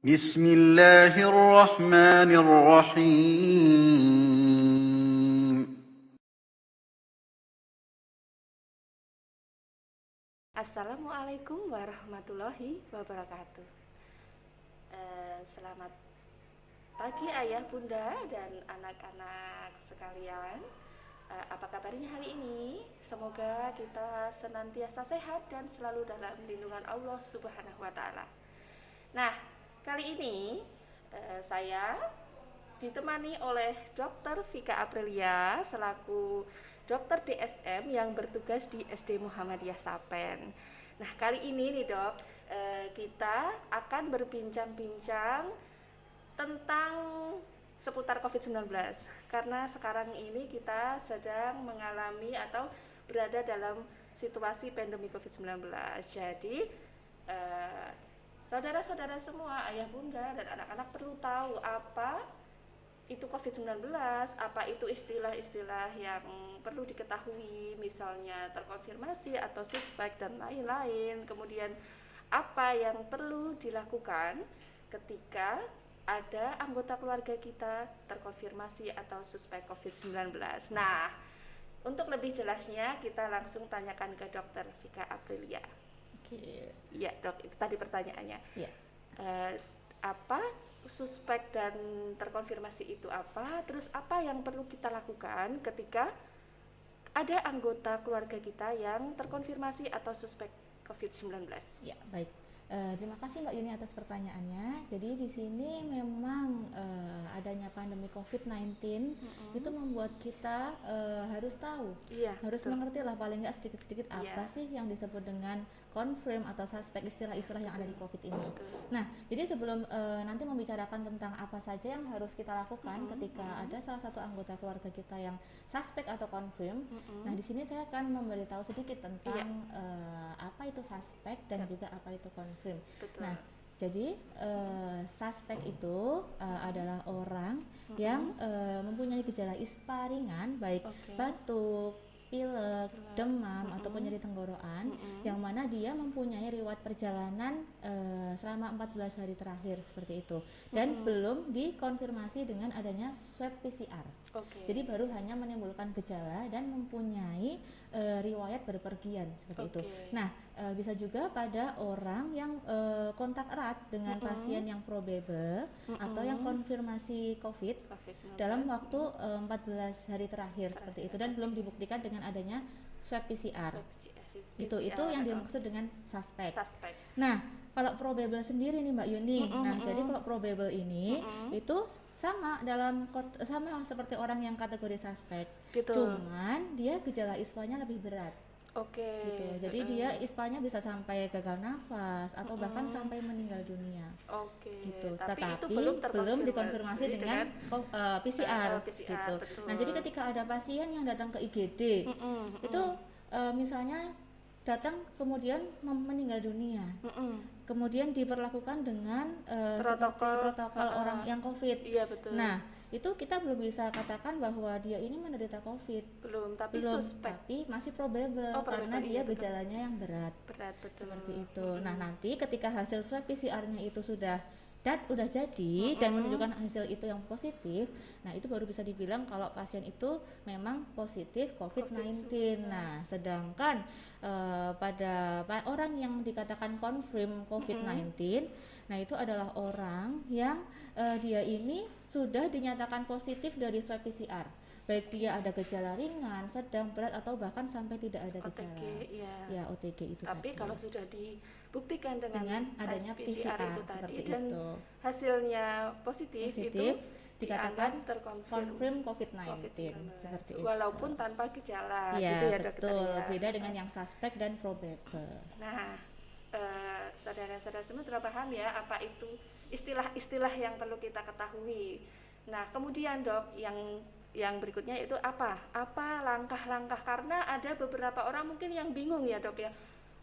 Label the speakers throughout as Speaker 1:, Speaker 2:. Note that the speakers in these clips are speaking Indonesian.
Speaker 1: بسم الله الرحمن الرحيم.
Speaker 2: Assalamualaikum warahmatullahi wabarakatuh. Selamat pagi ayah, bunda, dan anak-anak sekalian. Apa kabarnya hari ini? Semoga kita senantiasa sehat dan selalu dalam lindungan Allah Subhanahu wa Ta'ala. Nah, kali ini saya ditemani oleh Dr. Vika Aprilia selaku dokter DSM yang bertugas di SD Muhammadiyah Sapen. Nah, kali ini nih dok, kita akan berbincang-bincang tentang seputar COVID-19 karena sekarang ini kita sedang mengalami atau berada dalam situasi pandemi COVID-19. Jadi eh, saudara-saudara semua, ayah bunda dan anak-anak perlu tahu apa itu COVID-19, apa itu istilah-istilah yang perlu diketahui, misalnya terkonfirmasi atau suspek dan lain-lain. Kemudian apa yang perlu dilakukan ketika ada anggota keluarga kita terkonfirmasi atau suspek COVID-19. Nah, untuk lebih jelasnya kita langsung tanyakan ke Dokter Vika Aprilia.
Speaker 3: Oke.
Speaker 2: Iya dok, itu tadi pertanyaannya.
Speaker 3: Ya.
Speaker 2: Apa suspek dan terkonfirmasi itu apa? Terus apa yang perlu kita lakukan ketika ada anggota keluarga kita yang terkonfirmasi atau suspek COVID-19?
Speaker 3: Ya, baik. Terima kasih Mbak Yuni atas pertanyaannya. Jadi di sini memang adanya pandemi COVID-19 itu membuat kita harus tahu,
Speaker 2: Iya,
Speaker 3: harus
Speaker 2: betul.
Speaker 3: mengerti lah paling nggak sedikit-sedikit apa
Speaker 2: Iya.
Speaker 3: sih yang disebut dengan confirm atau suspek, istilah-istilah yang ada di COVID ini.
Speaker 2: Betul.
Speaker 3: Nah, jadi sebelum nanti membicarakan tentang apa saja yang harus kita lakukan ketika ada salah satu anggota keluarga kita yang suspek atau confirm, nah di sini saya akan memberitahu sedikit tentang apa itu suspek dan juga apa itu confirm.
Speaker 2: Betul.
Speaker 3: Nah, jadi suspek itu adalah orang yang mempunyai gejala ispa ringan, baik
Speaker 2: Oke.
Speaker 3: batuk, pilek, demam ataupun nyeri tenggorokan, yang mana dia mempunyai riwayat perjalanan selama 14 hari terakhir seperti itu, dan belum dikonfirmasi dengan adanya swab PCR.
Speaker 2: Oke.
Speaker 3: Jadi baru hanya menimbulkan gejala dan mempunyai riwayat berpergian seperti itu.
Speaker 2: Oke.
Speaker 3: Nah, bisa juga pada orang yang kontak erat dengan pasien yang probable atau yang konfirmasi COVID
Speaker 2: COVID-19.
Speaker 3: dalam waktu 14 hari terakhir seperti itu, dan belum dibuktikan dengan adanya swab PCR. Itu yang dimaksud dengan suspek.
Speaker 2: Suspek.
Speaker 3: Nah, kalau probable sendiri nih Mbak Yuni. Nah, jadi kalau probable ini itu sama seperti orang yang kategori suspek.
Speaker 2: Gitu.
Speaker 3: Cuman dia gejala ispanya lebih berat.
Speaker 2: Oke.
Speaker 3: Gitu. Jadi dia ispanya bisa sampai gagal nafas atau bahkan sampai meninggal dunia.
Speaker 2: Oke.
Speaker 3: Gitu.
Speaker 2: Tapi itu
Speaker 3: belum
Speaker 2: terkonfirmasi
Speaker 3: dikonfirmasi dengan PCR,
Speaker 2: PCR,
Speaker 3: gitu.
Speaker 2: betul.
Speaker 3: Nah, jadi ketika ada pasien yang datang ke IGD, itu misalnya datang kemudian meninggal dunia, kemudian diperlakukan dengan protokol orang yang COVID.
Speaker 2: Iya, betul.
Speaker 3: Nah, itu kita belum bisa katakan bahwa dia ini menderita COVID.
Speaker 2: Belum, tapi
Speaker 3: Belum,
Speaker 2: suspek.
Speaker 3: tapi masih probable, karena
Speaker 2: probable,
Speaker 3: dia
Speaker 2: iya, betul.
Speaker 3: gejalanya yang berat.
Speaker 2: Berat, betul.
Speaker 3: Seperti itu. Nah, nanti ketika hasil swab PCR-nya itu sudah jadi dan menunjukkan hasil itu yang positif, nah itu baru bisa dibilang kalau pasien itu memang positif COVID-19. Nah, sedangkan pada orang yang dikatakan confirm COVID-19, nah itu adalah orang yang dia ini sudah dinyatakan positif dari swab PCR. Baik dia ada gejala ringan, sedang, berat, atau bahkan sampai tidak ada gejala.
Speaker 2: OTG, iya.
Speaker 3: Ya, OTG itu
Speaker 2: Tapi
Speaker 3: tadi.
Speaker 2: kalau sudah dibuktikan dengan
Speaker 3: adanya
Speaker 2: tes
Speaker 3: PCR
Speaker 2: itu tadi
Speaker 3: seperti
Speaker 2: dan
Speaker 3: itu,
Speaker 2: hasilnya positif, itu
Speaker 3: dikatakan
Speaker 2: dianggap terkonfirm
Speaker 3: confirm COVID-19 seperti itu.
Speaker 2: walaupun tanpa gejala,
Speaker 3: ya,
Speaker 2: gitu ya dokter
Speaker 3: betul.
Speaker 2: ya.
Speaker 3: Beda dengan yang suspek dan probable.
Speaker 2: Nah, saudara-saudara semua sudah paham ya apa itu istilah-istilah yang perlu kita ketahui. Nah, kemudian dok, yang berikutnya itu apa langkah-langkah, karena ada beberapa orang mungkin yang bingung ya dok ya.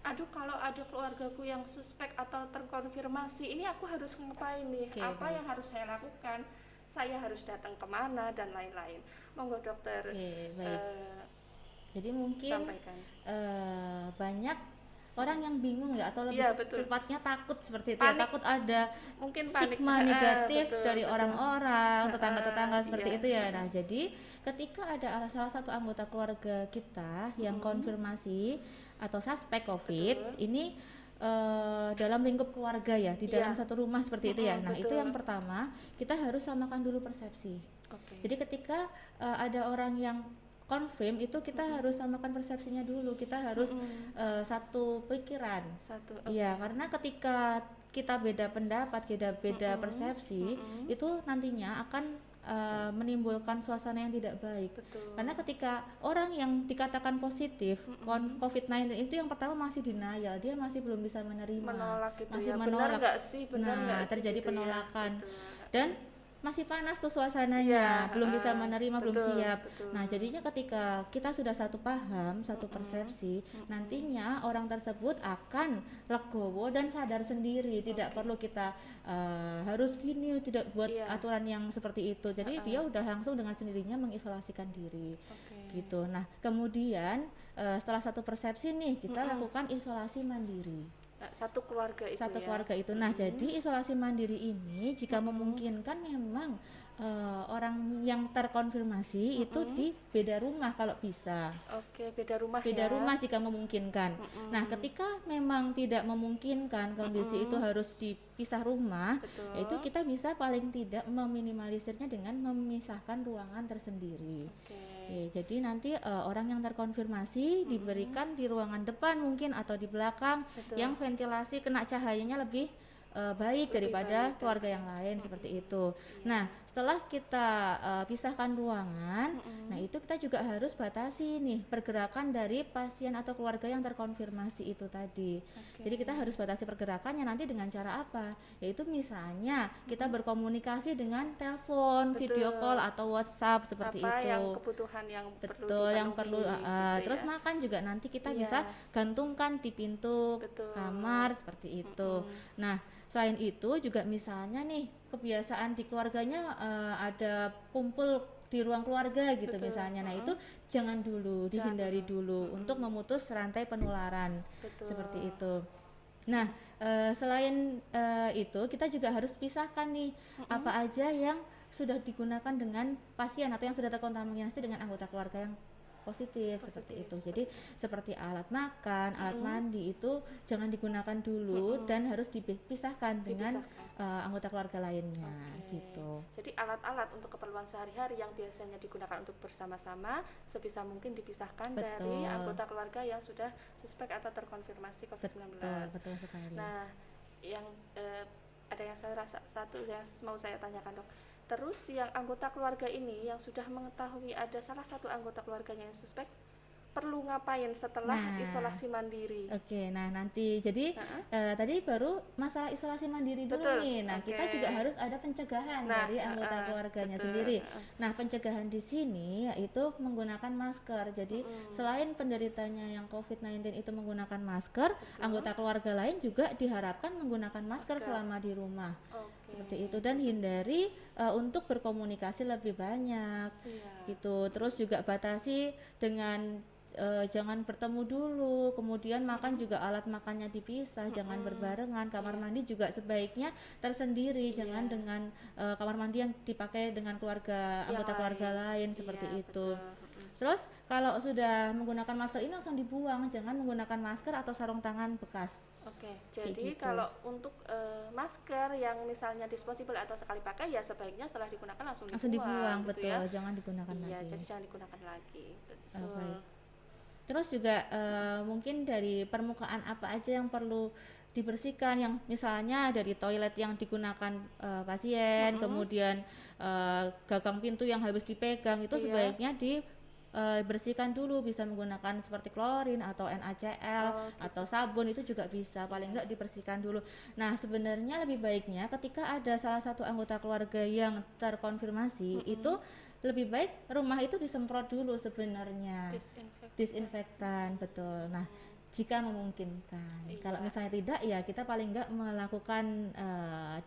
Speaker 2: Aduh, kalau ada keluargaku yang suspek atau terkonfirmasi, ini aku harus ngapain nih? Apa yang harus saya lakukan? Saya harus datang kemana dan lain-lain. Monggo dokter.
Speaker 3: Baik. Jadi mungkin
Speaker 2: sampaikan.
Speaker 3: Banyak orang yang bingung ya, atau lebih
Speaker 2: Iya, betul.
Speaker 3: tepatnya takut seperti itu ya,
Speaker 2: Panik.
Speaker 3: takut ada
Speaker 2: Mungkin panik.
Speaker 3: stigma negatif
Speaker 2: Betul,
Speaker 3: dari
Speaker 2: betul.
Speaker 3: orang-orang, tetangga-tetangga
Speaker 2: Heeh,
Speaker 3: seperti
Speaker 2: iya.
Speaker 3: itu ya. Nah, jadi ketika ada salah satu anggota keluarga kita yang konfirmasi atau suspek COVID, ini dalam lingkup keluarga ya, di dalam
Speaker 2: Iya.
Speaker 3: satu rumah seperti itu ya. Nah, itu
Speaker 2: Betul.
Speaker 3: yang pertama, kita harus samakan dulu persepsi.
Speaker 2: Oke.
Speaker 3: Jadi ketika ada orang yang confirm itu, kita harus samakan persepsinya dulu, kita harus satu pikiran.
Speaker 2: Satu.
Speaker 3: Iya, karena ketika kita beda pendapat, beda persepsi, itu nantinya akan menimbulkan suasana yang tidak baik.
Speaker 2: Betul.
Speaker 3: Karena ketika orang yang dikatakan positif COVID-19 itu yang pertama masih denial, dia masih belum bisa menerima,
Speaker 2: Menolak gitu
Speaker 3: masih
Speaker 2: ya.
Speaker 3: menolak.
Speaker 2: Benar nggak sih? Benar
Speaker 3: Nah,
Speaker 2: nggak sih
Speaker 3: terjadi
Speaker 2: gitu ya?
Speaker 3: penolakan.
Speaker 2: Betul.
Speaker 3: Dan masih panas tuh suasananya,
Speaker 2: Iya,
Speaker 3: belum bisa menerima, belum
Speaker 2: betul,
Speaker 3: siap.
Speaker 2: betul.
Speaker 3: Nah, jadinya ketika kita sudah satu paham, satu persepsi, nantinya orang tersebut akan legowo dan sadar sendiri, tidak perlu kita harus gini, tidak buat
Speaker 2: Iya.
Speaker 3: aturan yang seperti itu. Jadi dia udah langsung dengan sendirinya mengisolasikan diri.
Speaker 2: Oke.
Speaker 3: Gitu. Nah, kemudian setelah satu persepsi nih, kita lakukan isolasi mandiri.
Speaker 2: Satu keluarga itu
Speaker 3: Satu
Speaker 2: ya.
Speaker 3: keluarga itu. Nah, jadi isolasi mandiri ini jika memungkinkan memang orang yang terkonfirmasi itu di beda rumah kalau bisa.
Speaker 2: Oke, beda rumah
Speaker 3: Beda
Speaker 2: ya.
Speaker 3: rumah jika memungkinkan. Nah, ketika memang tidak memungkinkan kondisi itu harus dipisah rumah,
Speaker 2: Betul.
Speaker 3: itu kita bisa paling tidak meminimalisirnya dengan memisahkan ruangan tersendiri.
Speaker 2: Oke.
Speaker 3: Oke, jadi nanti orang yang terkonfirmasi diberikan di ruangan depan mungkin atau di belakang
Speaker 2: Betul.
Speaker 3: yang ventilasi kena cahayanya lebih baik daripada keluarga yang lain seperti itu. Nah, setelah kita pisahkan ruangan, nah itu kita juga harus batasi nih pergerakan dari pasien atau keluarga yang terkonfirmasi itu tadi. Jadi kita harus batasi pergerakannya nanti dengan cara apa? Yaitu misalnya kita berkomunikasi dengan telepon, video call atau WhatsApp seperti
Speaker 2: Apa
Speaker 3: itu.
Speaker 2: yang kebutuhan yang perlu
Speaker 3: Betul, yang perlu
Speaker 2: dipenuhi gitu
Speaker 3: terus
Speaker 2: ya.
Speaker 3: makan juga nanti kita
Speaker 2: Iya.
Speaker 3: bisa gantungkan di pintu
Speaker 2: Betul.
Speaker 3: kamar seperti itu. Nah, selain itu juga misalnya nih kebiasaan di keluarganya ada kumpul di ruang keluarga gitu misalnya. Nah, itu jangan dulu, dihindari dulu untuk memutus rantai penularan.
Speaker 2: Betul.
Speaker 3: Seperti itu. Nah, selain itu kita juga harus pisahkan nih apa aja yang sudah digunakan dengan pasien atau yang sudah terkontaminasi dengan anggota keluarga yang positif seperti itu. Jadi seperti alat makan, alat mandi itu jangan digunakan dulu dan harus dipisahkan dengan anggota keluarga lainnya gitu.
Speaker 2: Jadi alat-alat untuk keperluan sehari-hari yang biasanya digunakan untuk bersama-sama sebisa mungkin dipisahkan dari anggota keluarga yang sudah suspek atau terkonfirmasi COVID-19.
Speaker 3: Betul sekali.
Speaker 2: Nah, yang ada yang saya rasa satu yang mau saya tanyakan, Dok. Terus yang anggota keluarga ini yang sudah mengetahui ada salah satu anggota keluarganya yang suspek, perlu ngapain setelah isolasi mandiri?
Speaker 3: Oke, nah nanti jadi tadi baru masalah isolasi mandiri dulu
Speaker 2: Betul,
Speaker 3: nih. Nah, kita juga harus ada pencegahan dari anggota keluarganya sendiri. Nah, pencegahan di sini yaitu menggunakan masker. Jadi selain penderitanya yang COVID-19 itu menggunakan masker, anggota keluarga lain juga diharapkan menggunakan masker selama di rumah. Seperti itu, dan hindari untuk berkomunikasi lebih banyak. Gitu. Terus juga batasi dengan jangan bertemu dulu, kemudian makan juga alat makannya dipisah, jangan berbarengan. Kamar mandi juga sebaiknya tersendiri, jangan dengan kamar mandi yang dipakai dengan keluarga anggota keluarga lain seperti itu. Terus kalau sudah menggunakan masker ini langsung dibuang, jangan menggunakan masker atau sarung tangan bekas.
Speaker 2: Oke, jadi
Speaker 3: gitu.
Speaker 2: kalau untuk masker yang misalnya disposable atau sekali pakai ya sebaiknya setelah digunakan langsung dibuang gitu
Speaker 3: betul,
Speaker 2: ya.
Speaker 3: jangan digunakan
Speaker 2: Iya,
Speaker 3: lagi.
Speaker 2: jadi jangan digunakan lagi. Betul.
Speaker 3: Baik. Terus juga mungkin dari permukaan apa aja yang perlu dibersihkan, yang misalnya dari toilet yang digunakan pasien, kemudian gagang pintu yang harus dipegang itu sebaiknya dibersihkan dulu, bisa menggunakan seperti klorin atau NaCl atau sabun itu juga bisa, paling enggak dibersihkan dulu. Nah, sebenarnya lebih baiknya ketika ada salah satu anggota keluarga yang terkonfirmasi itu lebih baik rumah itu disemprot dulu sebenarnya. Disinfektan, betul. Nah, jika memungkinkan.
Speaker 2: Iya.
Speaker 3: Kalau misalnya tidak, ya kita paling enggak melakukan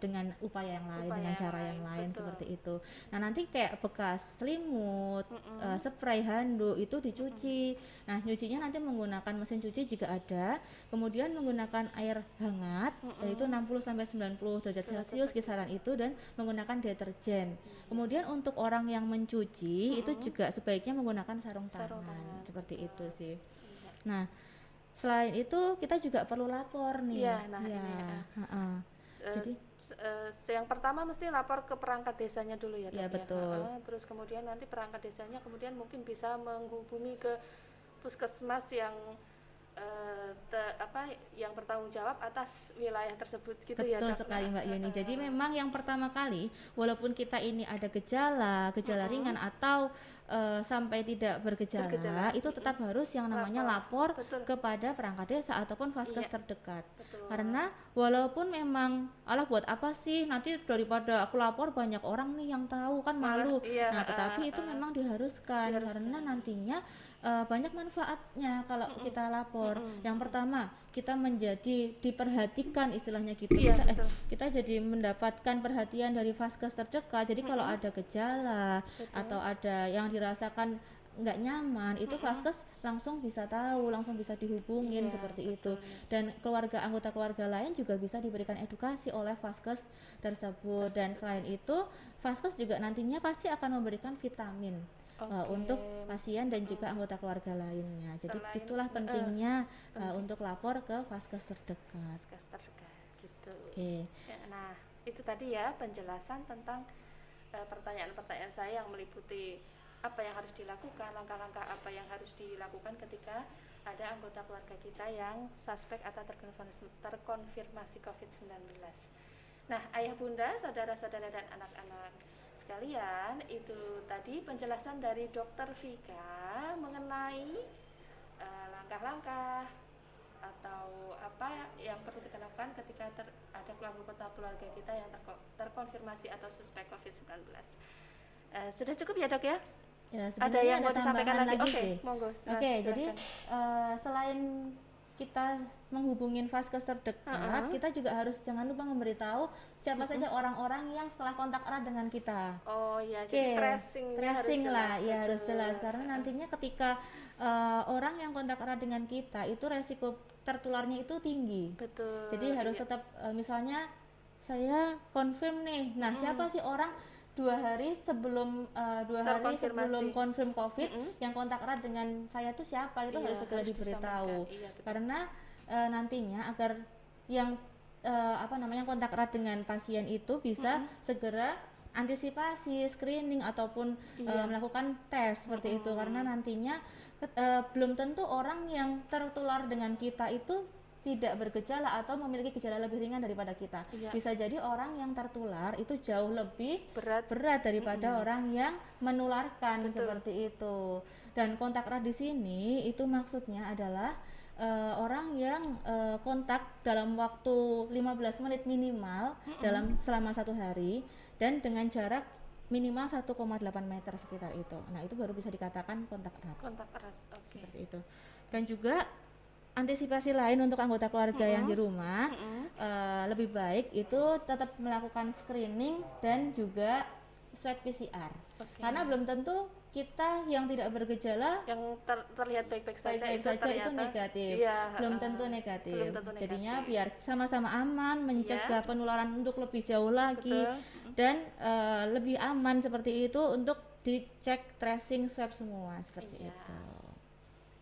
Speaker 3: dengan upaya yang lain,
Speaker 2: Upaya
Speaker 3: dengan
Speaker 2: yang
Speaker 3: cara yang
Speaker 2: lain,
Speaker 3: lain
Speaker 2: betul.
Speaker 3: seperti itu. Nah nanti kayak bekas selimut, spray handuk itu dicuci. Nah nyucinya nanti menggunakan mesin cuci jika ada, kemudian menggunakan air hangat, yaitu 60 sampai 90 derajat Celcius kisaran itu, dan menggunakan deterjen. Kemudian untuk orang yang mencuci itu juga sebaiknya menggunakan sarung
Speaker 2: Sarung
Speaker 3: tangan,
Speaker 2: tangan,
Speaker 3: seperti
Speaker 2: betul.
Speaker 3: itu sih.
Speaker 2: Iya.
Speaker 3: Nah, selain itu kita juga perlu lapor nih.
Speaker 2: Iya, nah
Speaker 3: ya,
Speaker 2: ini,
Speaker 3: heeh. Jadi
Speaker 2: yang pertama mesti lapor ke perangkat desanya dulu ya,
Speaker 3: ya
Speaker 2: Dok,
Speaker 3: betul.
Speaker 2: Terus kemudian nanti perangkat desanya kemudian mungkin bisa menghubungi ke puskesmas yang yang bertanggung jawab atas wilayah tersebut gitu ya,
Speaker 3: Betul
Speaker 2: Dok.
Speaker 3: sekali Mbak Yuni. Jadi memang yang pertama kali, walaupun kita ini ada gejala ringan atau sampai tidak bergejala, itu tetap harus yang namanya lapor
Speaker 2: Betul.
Speaker 3: kepada perangkat desa ataupun vaskes terdekat.
Speaker 2: Betul.
Speaker 3: Karena walaupun memang alah buat apa sih, nanti daripada aku lapor banyak orang nih yang tahu, kan malu.
Speaker 2: Iya,
Speaker 3: Nah tetapi itu memang diharuskan karena nantinya banyak manfaatnya kalau kita lapor. Yang pertama, kita menjadi diperhatikan istilahnya gitu.
Speaker 2: Iya,
Speaker 3: Kita jadi mendapatkan perhatian dari vaskes terdekat. Jadi kalau ada gejala atau ada yang dirasakan nggak nyaman, itu vaskes langsung bisa tahu, langsung bisa dihubungin seperti itu. Dan anggota keluarga lain juga bisa diberikan edukasi oleh vaskes tersebut. Dan selain itu, vaskes juga nantinya pasti akan memberikan vitamin untuk pasien dan juga anggota keluarga lainnya. Jadi itulah pentingnya untuk lapor ke vaskes terdekat.
Speaker 2: Vaskes terdekat gitu.
Speaker 3: Ya,
Speaker 2: nah, itu tadi ya penjelasan tentang pertanyaan-pertanyaan saya yang meliputi apa yang harus dilakukan, langkah-langkah apa yang harus dilakukan ketika ada anggota keluarga kita yang suspek atau terkonfirmasi COVID-19. Nah, ayah bunda, saudara-saudara dan anak-anak sekalian, itu tadi penjelasan dari Dokter Vika mengenai langkah-langkah atau apa yang perlu kita lakukan ketika ada anggota keluarga kita yang terkonfirmasi atau suspek COVID-19. Sudah cukup ya, Dok ya?
Speaker 3: Ya,
Speaker 2: ada yang mau
Speaker 3: disampaikan
Speaker 2: disampaikan lagi?
Speaker 3: sih.
Speaker 2: Monggo.
Speaker 3: Jadi selain kita menghubungin vaskes terdekat, kita juga harus jangan lupa memberitahu siapa saja orang-orang yang setelah kontak erat dengan kita.
Speaker 2: Oh iya, jadi
Speaker 3: tracing lah, ya harus jelas karena nantinya ketika orang yang kontak erat dengan kita itu resiko tertularnya itu tinggi.
Speaker 2: Betul.
Speaker 3: Jadi harus tetap misalnya saya confirm nih. Nah, siapa sih orang 2 hari sebelum konfirm COVID yang kontak erat dengan saya tuh siapa, itu harus segera diberitahu. Karena nantinya agar yang kontak erat dengan pasien itu bisa segera antisipasi screening ataupun melakukan tes seperti itu, karena nantinya belum tentu orang yang tertular dengan kita itu tidak bergejala atau memiliki gejala lebih ringan daripada kita. Bisa jadi orang yang tertular itu jauh lebih berat daripada orang yang menularkan. Seperti itu. Dan kontak erat di sini itu maksudnya adalah orang yang kontak dalam waktu 15 menit minimal selama 1 hari dan dengan jarak minimal 1,8 meter sekitar itu. Nah, itu baru bisa dikatakan kontak erat.
Speaker 2: Kontak erat. Oke.
Speaker 3: Seperti itu. Dan juga antisipasi lain untuk anggota keluarga yang di rumah, lebih baik itu tetap melakukan screening dan juga swab PCR. Karena belum tentu kita yang tidak bergejala,
Speaker 2: yang terlihat baik-baik saja
Speaker 3: itu negatif. Belum tentu negatif. Jadinya biar sama-sama aman, mencegah penularan untuk lebih jauh lagi. Dan lebih aman seperti itu untuk dicek, tracing, swab semua seperti itu.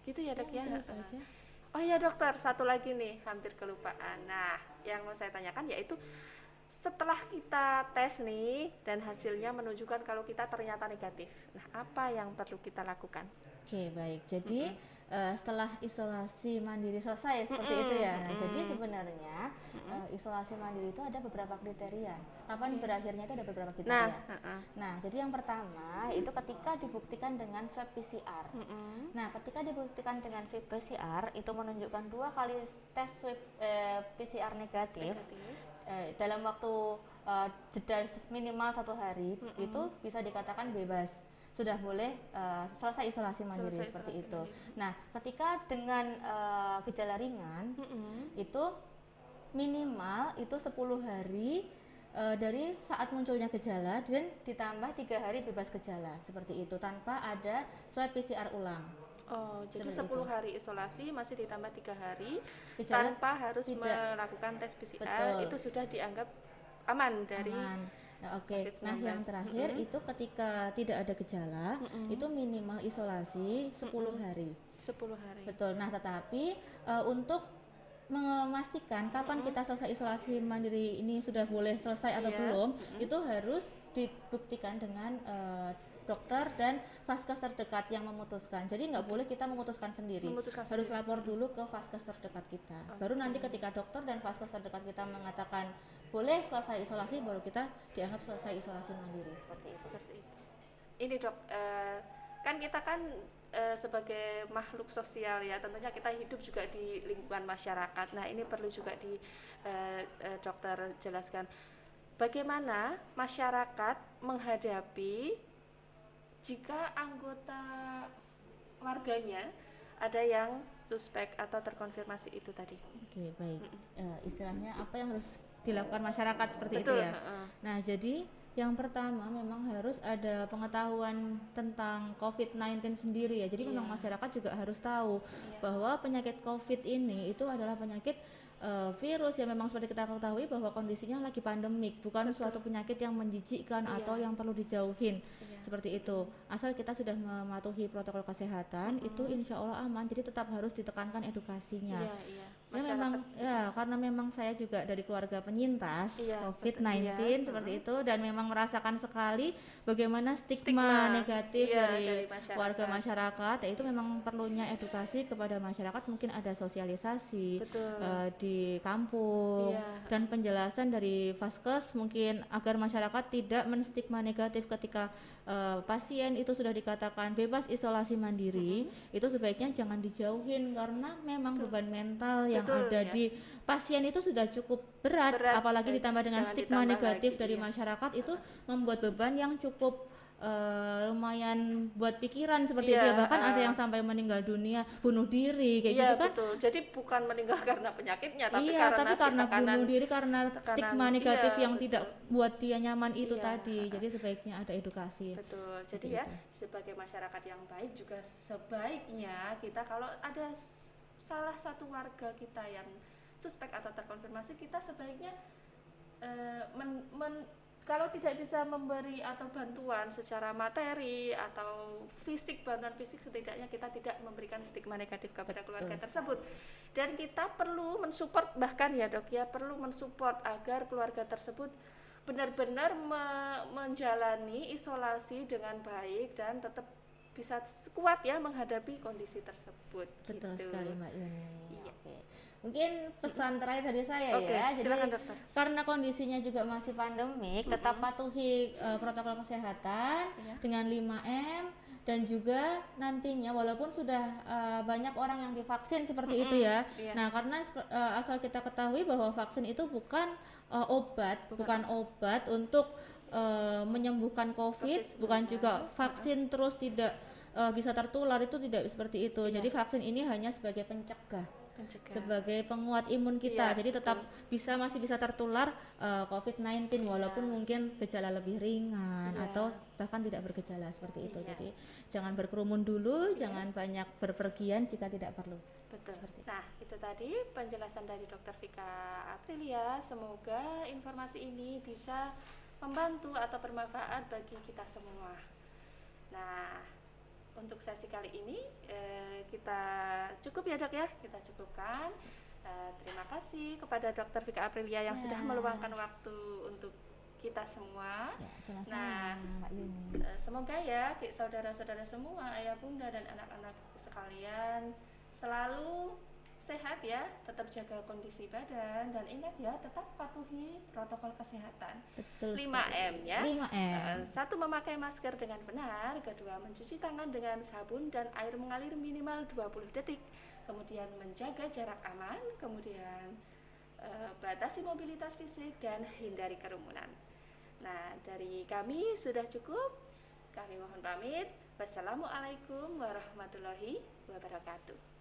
Speaker 2: Gitu ya, Dok ya. Oh iya, Dokter, satu lagi nih, hampir kelupaan. Nah, yang mau saya tanyakan yaitu setelah kita tes nih dan hasilnya menunjukkan kalau kita ternyata negatif. Nah, apa yang perlu kita lakukan?
Speaker 3: Oke, baik. Jadi setelah isolasi mandiri selesai seperti itu ya. Nah, jadi sebenarnya isolasi mandiri itu ada beberapa kriteria. Kapan berakhirnya itu ada beberapa kriteria. Nah, jadi yang pertama itu ketika dibuktikan dengan swab PCR. Nah, ketika dibuktikan dengan swab PCR itu menunjukkan 2 kali tes swab PCR negatif. Dalam waktu jeda minimal 1 hari itu bisa dikatakan bebas sudah boleh selesai isolasi mandiri
Speaker 2: Selesai
Speaker 3: seperti
Speaker 2: isolasi
Speaker 3: itu.
Speaker 2: mandiri.
Speaker 3: Nah, ketika dengan gejala ringan itu minimal itu 10 hari dari saat munculnya gejala dan ditambah 3 hari bebas gejala seperti itu tanpa ada swab PCR ulang.
Speaker 2: Oh, jadi
Speaker 3: Seperti
Speaker 2: 10
Speaker 3: itu.
Speaker 2: hari isolasi masih ditambah 3 hari
Speaker 3: Gejala
Speaker 2: tanpa harus
Speaker 3: tidak.
Speaker 2: melakukan tes PCR.
Speaker 3: Betul.
Speaker 2: Itu sudah dianggap aman dari
Speaker 3: Aman. Nah, oke.
Speaker 2: COVID-19.
Speaker 3: Nah, yang terakhir itu ketika tidak ada gejala, itu minimal isolasi 10 hari.
Speaker 2: 10 hari.
Speaker 3: Betul. Nah, tetapi untuk memastikan kapan kita selesai isolasi mandiri ini sudah boleh selesai atau
Speaker 2: Iya.
Speaker 3: belum, itu harus dibuktikan dengan dokter dan vaskes terdekat yang memutuskan. Jadi nggak boleh kita memutuskan sendiri.
Speaker 2: Memutuskan
Speaker 3: Harus
Speaker 2: sendiri.
Speaker 3: lapor dulu ke vaskes terdekat kita. Baru nanti ketika dokter dan vaskes terdekat kita mengatakan boleh selesai isolasi, baru kita dianggap selesai isolasi mandiri seperti itu.
Speaker 2: Seperti itu. Ini dok, kan kita kan sebagai makhluk sosial ya, tentunya kita hidup juga di lingkungan masyarakat. Nah ini perlu juga di dokter jelaskan bagaimana masyarakat menghadapi jika anggota warganya ada yang suspek atau terkonfirmasi itu tadi.
Speaker 3: Oke, baik. Istilahnya apa yang harus dilakukan masyarakat seperti
Speaker 2: Betul,
Speaker 3: itu ya. Nah, jadi yang pertama memang harus ada pengetahuan tentang COVID-19 sendiri ya. Jadi memang masyarakat juga harus tahu bahwa penyakit COVID ini itu adalah penyakit virus yang memang seperti kita ketahui bahwa kondisinya lagi pandemik, bukan suatu penyakit yang menjijikkan atau yang perlu dijauhin. Seperti itu. Asal kita sudah mematuhi protokol kesehatan, itu insya Allah aman. Jadi tetap harus ditekankan edukasinya. Ya memang ya karena memang saya juga dari keluarga penyintas COVID-19 seperti itu dan memang merasakan sekali bagaimana stigma negatif dari warga masyarakat. Ya itu memang perlunya edukasi kepada masyarakat, mungkin ada sosialisasi di kampung dan penjelasan dari vaskes mungkin agar masyarakat tidak menstigma negatif ketika pasien itu sudah dikatakan bebas isolasi mandiri, itu sebaiknya jangan dijauhin karena memang beban mental yang ada di pasien itu sudah cukup berat apalagi ditambah dengan stigma negatif dari masyarakat itu membuat beban yang cukup lumayan buat pikiran seperti itu ya, bahkan ada yang sampai meninggal dunia, bunuh diri kayak gitu kan.
Speaker 2: Betul. Jadi bukan meninggal karena penyakitnya tapi
Speaker 3: karena bunuh diri karena stigma negatif yang tidak buat dia nyaman itu tadi. Jadi sebaiknya ada edukasi.
Speaker 2: Betul. Jadi ya sebagai masyarakat yang baik juga sebaiknya kita kalau ada salah satu warga kita yang suspek atau terkonfirmasi, kita sebaiknya kalau tidak bisa memberi atau bantuan secara materi atau fisik, bantuan fisik, setidaknya kita tidak memberikan stigma negatif kepada keluarga tersebut. Dan kita perlu mensupport, bahkan ya dok ya, perlu mensupport agar keluarga tersebut benar-benar menjalani isolasi dengan baik dan tetap bisa kuat ya menghadapi kondisi tersebut.
Speaker 3: Betul
Speaker 2: gitu.
Speaker 3: sekali Mbak Yuni. Oke. Mungkin pesan terakhir dari saya ya. Jadi
Speaker 2: silakan, dokter.
Speaker 3: karena kondisinya juga masih pandemik, tetap patuhi protokol kesehatan dengan 5M dan juga nantinya walaupun sudah banyak orang yang divaksin seperti itu ya. Nah, karena asal kita ketahui bahwa vaksin itu bukan obat untuk menyembuhkan COVID, bukan juga vaksin terus tidak bisa tertular, itu tidak seperti itu. Jadi vaksin ini hanya sebagai pencegah, sebagai penguat imun kita. Jadi tetap masih bisa tertular COVID-19 walaupun mungkin gejala lebih ringan atau bahkan tidak bergejala seperti itu. Jadi jangan berkerumun dulu, jangan banyak berpergian jika tidak perlu.
Speaker 2: Betul. Nah, itu tadi penjelasan dari Dr. Vika Aprilia. Semoga informasi ini bisa membantu atau bermanfaat bagi kita semua. Nah, untuk sesi kali ini kita cukup ya dok ya, kita cukupkan. Terima kasih kepada Dr. Vika Aprilia yang sudah meluangkan waktu untuk kita semua.
Speaker 3: Sama-sama, Mbak Yuni.
Speaker 2: Semoga ya saudara-saudara semua, ayah bunda dan anak-anak sekalian selalu sehat ya, tetap jaga kondisi badan dan ingat ya, tetap patuhi protokol kesehatan.
Speaker 3: Betul
Speaker 2: 5M ya.
Speaker 3: 5M.
Speaker 2: 1. Memakai masker dengan benar. 2. Mencuci tangan dengan sabun dan air mengalir minimal 20 detik. Kemudian menjaga jarak aman. Kemudian batasi mobilitas fisik dan hindari kerumunan. Nah, dari kami sudah cukup. Kami mohon pamit. Wassalamualaikum warahmatullahi wabarakatuh.